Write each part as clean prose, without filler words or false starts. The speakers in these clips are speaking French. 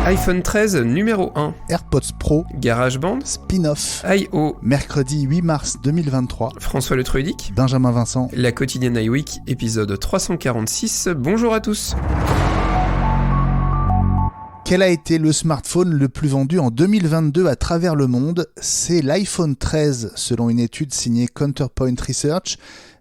iPhone 13 numéro 1, AirPods Pro, GarageBand, Spin-off, I.O, mercredi 8 mars 2023, François Le Trudic, Benjamin Vincent, La quotidienne iWeek, épisode 346. Bonjour à tous. Quel a été le smartphone le plus vendu en 2022 à travers le monde ? C'est l'iPhone 13, selon une étude signée Counterpoint Research,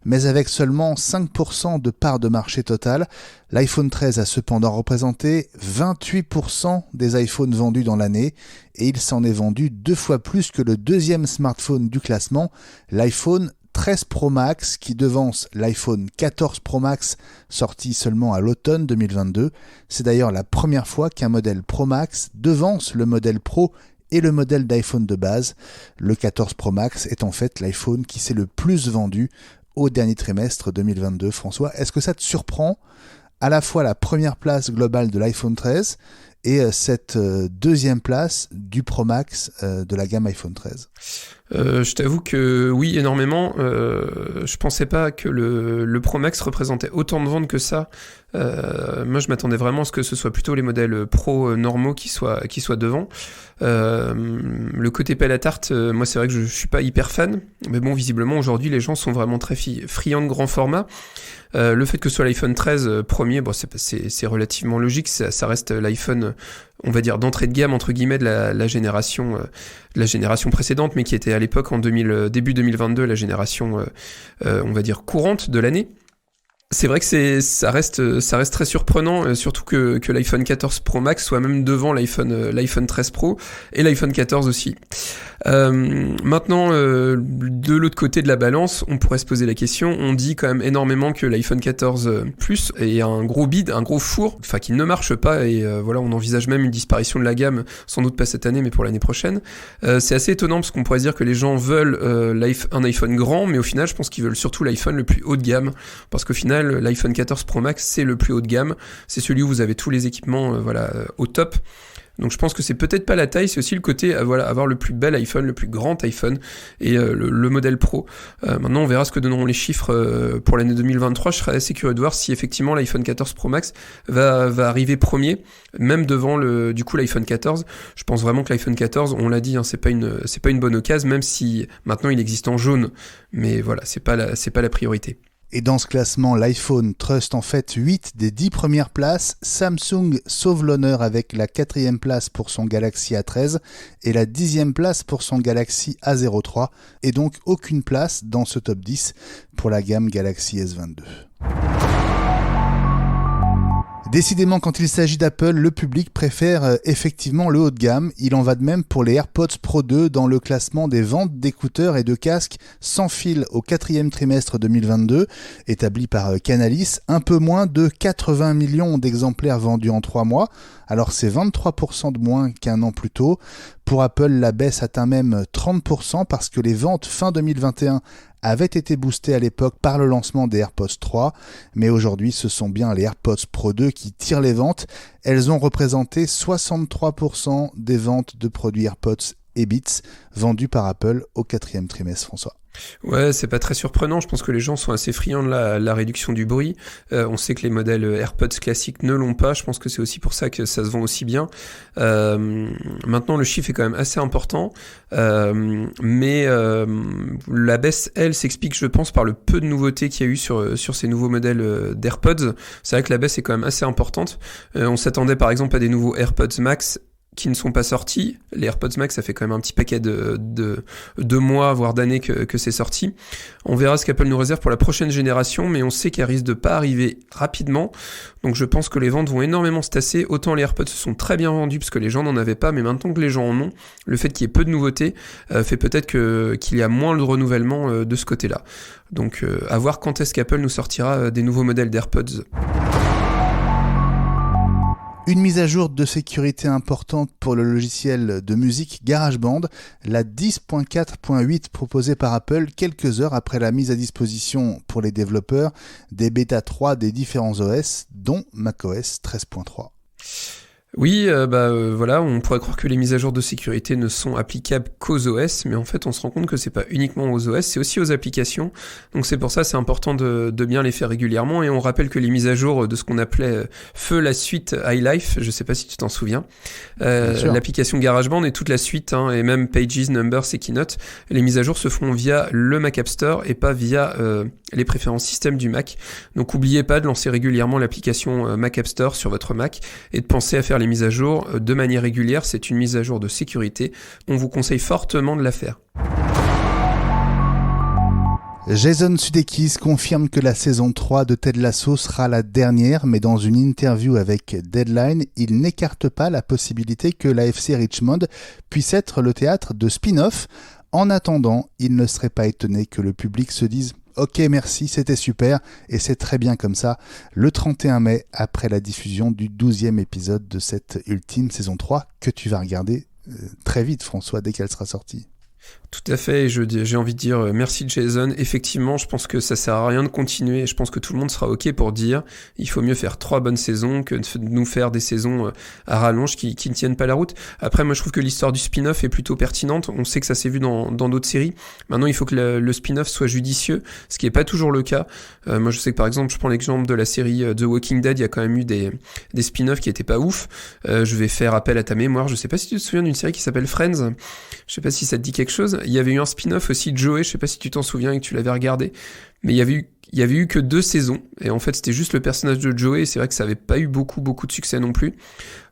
mais avec seulement 5% de part de marché total. L'iPhone 13 a cependant représenté 28% des iPhones vendus dans l'année, et il s'en est vendu 2 fois plus que le deuxième smartphone du classement, l'iPhone 13 Pro Max, qui devance l'iPhone 14 Pro Max sorti seulement à l'automne 2022. C'est d'ailleurs la première fois qu'un modèle Pro Max devance le modèle Pro et le modèle d'iPhone de base. Le 14 Pro Max est en fait l'iPhone qui s'est le plus vendu au dernier trimestre 2022. François, est-ce que ça te surprend à la fois la première place globale de l'iPhone 13 et cette deuxième place du Pro Max de la gamme iPhone 13 ? Je t'avoue que oui, énormément. Je pensais pas que le Pro Max représentait autant de ventes que ça. Moi, je m'attendais vraiment à ce que ce soit plutôt les modèles Pro normaux qui soient devant. Le côté pelle à tarte, moi, c'est vrai que je suis pas hyper fan. Mais bon, visiblement, aujourd'hui, les gens sont vraiment très friands de grand format. Le fait que ce soit l'iPhone 13 premier, bon, c'est relativement logique. Ça reste l'iPhone, on va dire, d'entrée de gamme, entre guillemets, de la génération précédente, mais qui était à l'époque, début 2022, la génération, on va dire, courante de l'année. C'est vrai que ça reste très surprenant, surtout que l'iPhone 14 Pro Max soit même devant l'iPhone 13 Pro et l'iPhone 14 aussi. Maintenant, de l'autre côté de la balance, on pourrait se poser la question, on dit quand même énormément que l'iPhone 14 Plus est un gros bide, un gros four, enfin qui ne marche pas, et voilà, on envisage même une disparition de la gamme, sans doute pas cette année, mais pour l'année prochaine. C'est assez étonnant parce qu'on pourrait se dire que les gens veulent un iPhone grand, mais au final, je pense qu'ils veulent surtout l'iPhone le plus haut de gamme, parce qu'au final, l'iPhone 14 Pro Max, c'est le plus haut de gamme, c'est celui où vous avez tous les équipements au top. Donc je pense que c'est peut-être pas la taille, c'est aussi le côté avoir le plus bel iPhone, le plus grand iPhone et le modèle Pro. Maintenant on verra ce que donneront les chiffres pour l'année 2023. Je serais assez curieux de voir si effectivement l'iPhone 14 Pro Max va arriver premier, même devant l'iPhone 14. Je pense vraiment que l'iPhone 14, on l'a dit, hein, c'est pas une bonne occasion, même si maintenant il existe en jaune. Mais voilà, c'est pas la priorité. Et dans ce classement, l'iPhone truste en fait 8 des 10 premières places. Samsung sauve l'honneur avec la 4e place pour son Galaxy A13 et la 10e place pour son Galaxy A03. Et donc aucune place dans ce top 10 pour la gamme Galaxy S22. Décidément, quand il s'agit d'Apple, le public préfère effectivement le haut de gamme. Il en va de même pour les AirPods Pro 2 dans le classement des ventes d'écouteurs et de casques sans fil au 4e trimestre 2022, établi par Canalys. Un peu moins de 80 millions d'exemplaires vendus en 3 mois. Alors c'est 23% de moins qu'un an plus tôt. Pour Apple, la baisse atteint même 30% parce que les ventes fin 2021 avaient été boostées à l'époque par le lancement des AirPods 3, mais aujourd'hui ce sont bien les AirPods Pro 2 qui tirent les ventes. Elles ont représenté 63% des ventes de produits AirPods et Beats vendus par Apple au 4e trimestre, François. Ouais, c'est pas très surprenant, je pense que les gens sont assez friands de la réduction du bruit. On sait que les modèles AirPods classiques ne l'ont pas, je pense que c'est aussi pour ça que ça se vend aussi bien. Maintenant, le chiffre est quand même assez important, mais la baisse, elle, s'explique, je pense, par le peu de nouveautés qu'il y a eu sur ces nouveaux modèles d'AirPods. C'est vrai que la baisse est quand même assez importante. On s'attendait par exemple à des nouveaux AirPods Max qui ne sont pas sortis. Les AirPods Max, ça fait quand même un petit paquet de mois, voire d'années que c'est sorti. On verra ce qu'Apple nous réserve pour la prochaine génération, mais on sait qu'elle risque de pas arriver rapidement. Donc je pense que les ventes vont énormément se tasser. Autant les AirPods se sont très bien vendus parce que les gens n'en avaient pas, mais maintenant que les gens en ont, le fait qu'il y ait peu de nouveautés fait peut-être qu'il y a moins de renouvellement de ce côté-là. Donc à voir quand est-ce qu'Apple nous sortira des nouveaux modèles d'AirPods. Une mise à jour de sécurité importante pour le logiciel de musique GarageBand, la 10.4.8 proposée par Apple quelques heures après la mise à disposition pour les développeurs des bêta 3 des différents OS, dont macOS 13.3. Oui, voilà, on pourrait croire que les mises à jour de sécurité ne sont applicables qu'aux OS, mais en fait on se rend compte que c'est pas uniquement aux OS, c'est aussi aux applications. Donc c'est pour ça c'est important de bien les faire régulièrement, et on rappelle que les mises à jour de ce qu'on appelait feu la suite iLife, je sais pas si tu t'en souviens, l'application GarageBand et toute la suite, et même Pages, Numbers et Keynote, les mises à jour se font via le Mac App Store et pas via les préférences système du Mac. Donc n'oubliez pas de lancer régulièrement l'application Mac App Store sur votre Mac et de penser à faire les mises à jour de manière régulière. C'est une mise à jour de sécurité. On vous conseille fortement de la faire. Jason Sudeikis confirme que la saison 3 de Ted Lasso sera la dernière, mais dans une interview avec Deadline, il n'écarte pas la possibilité que l'AFC Richmond puisse être le théâtre de spin-off. En attendant, il ne serait pas étonné que le public se dise « Ok, merci, c'était super, et c'est très bien comme ça », le 31 mai, après la diffusion du 12e épisode de cette ultime saison 3, que tu vas regarder très vite, François, dès qu'elle sera sortie. Tout à fait, et j'ai envie de dire merci Jason. Effectivement, je pense que ça sert à rien de continuer, et je pense que tout le monde sera ok pour dire il faut mieux faire 3 bonnes saisons que de nous faire des saisons à rallonge qui ne tiennent pas la route. Après, moi je trouve que l'histoire du spin-off est plutôt pertinente, on sait que ça s'est vu dans d'autres séries. Maintenant il faut que le spin-off soit judicieux, ce qui n'est pas toujours le cas. Moi je sais que par exemple, je prends l'exemple de la série The Walking Dead, il y a quand même eu des spin-offs qui étaient pas ouf. Je vais faire appel à ta mémoire, je sais pas si tu te souviens d'une série qui s'appelle Friends, je sais pas si ça te dit quelque chose. Il y avait eu un spin-off aussi de Joey, je sais pas si tu t'en souviens et que tu l'avais regardé, mais il y avait eu que 2 saisons, et en fait c'était juste le personnage de Joey, et c'est vrai que ça avait pas eu beaucoup de succès non plus.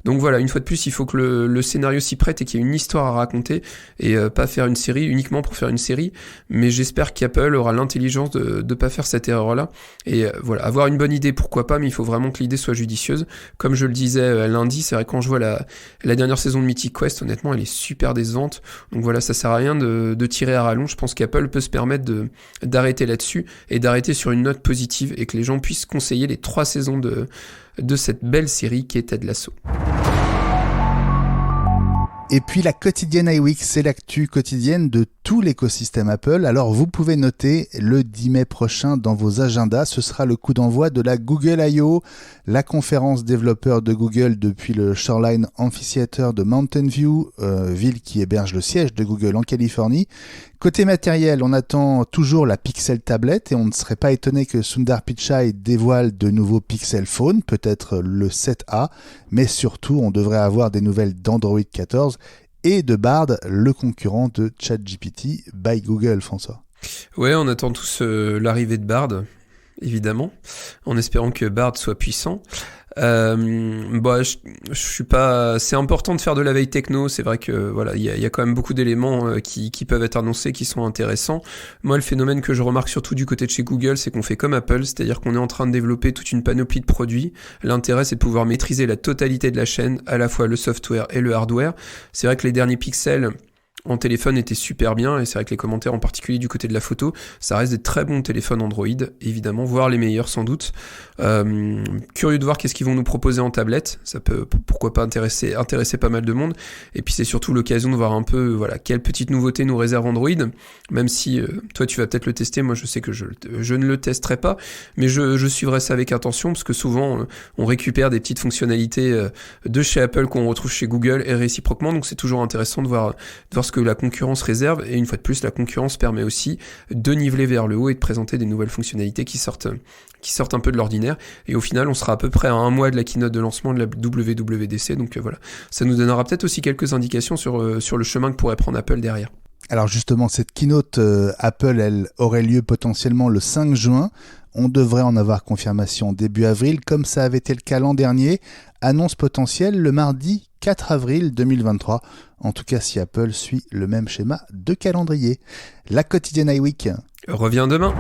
Donc voilà, une fois de plus, il faut que le scénario s'y prête et qu'il y ait une histoire à raconter, et pas faire une série uniquement pour faire une série. Mais j'espère qu'Apple aura l'intelligence de pas faire cette erreur-là. Et voilà, avoir une bonne idée, pourquoi pas, mais il faut vraiment que l'idée soit judicieuse. Comme je le disais lundi, c'est vrai que quand je vois la dernière saison de Mythic Quest, honnêtement, elle est super décevante. Donc voilà, ça sert à rien de tirer à rallonge. Je pense qu'Apple peut se permettre d'arrêter là-dessus, et d'arrêter sur une note positive, et que les gens puissent conseiller les 3 saisons de cette belle série qui est Ted Lasso. Et puis la quotidienne iWeek, c'est l'actu quotidienne de tout l'écosystème Apple. Alors vous pouvez noter le 10 mai prochain dans vos agendas, ce sera le coup d'envoi de la Google I.O., la conférence développeur de Google depuis le Shoreline Amphitheater de Mountain View, ville qui héberge le siège de Google en Californie. Côté matériel, on attend toujours la Pixel Tablet et on ne serait pas étonné que Sundar Pichai dévoile de nouveaux Pixel Phone, peut-être le 7A, mais surtout on devrait avoir des nouvelles d'Android 14 et de Bard, le concurrent de ChatGPT by Google, François. Ouais, on attend tous l'arrivée de Bard, évidemment, en espérant que Bard soit puissant. Je suis pas. C'est important de faire de la veille techno. C'est vrai que voilà, il y a quand même beaucoup d'éléments qui peuvent être annoncés, qui sont intéressants. Moi, le phénomène que je remarque surtout du côté de chez Google, c'est qu'on fait comme Apple, c'est-à-dire qu'on est en train de développer toute une panoplie de produits. L'intérêt, c'est de pouvoir maîtriser la totalité de la chaîne, à la fois le software et le hardware. C'est vrai que les derniers Pixels en téléphone était super bien, et c'est vrai que les commentaires en particulier du côté de la photo, ça reste des très bons téléphones Android, évidemment, voire les meilleurs sans doute. Curieux de voir qu'est-ce qu'ils vont nous proposer en tablette, ça peut pourquoi pas intéresser pas mal de monde, et puis c'est surtout l'occasion de voir un peu voilà quelle petite nouveauté nous réserve Android, même si toi tu vas peut-être le tester, moi je sais que je ne le testerai pas, mais je suivrai ça avec attention, parce que souvent on récupère des petites fonctionnalités de chez Apple qu'on retrouve chez Google et réciproquement, donc c'est toujours intéressant de voir ce que la concurrence réserve, et une fois de plus la concurrence permet aussi de niveler vers le haut et de présenter des nouvelles fonctionnalités qui sortent un peu de l'ordinaire, et au final on sera à peu près à 1 mois de la keynote de lancement de la WWDC, donc voilà, ça nous donnera peut-être aussi quelques indications sur le chemin que pourrait prendre Apple derrière. Alors justement, cette keynote Apple, elle aurait lieu potentiellement le 5 juin. On devrait en avoir confirmation début avril, comme ça avait été le cas l'an dernier. Annonce potentielle le mardi 4 avril 2023. En tout cas, si Apple suit le même schéma de calendrier. La quotidienne iWeek revient demain.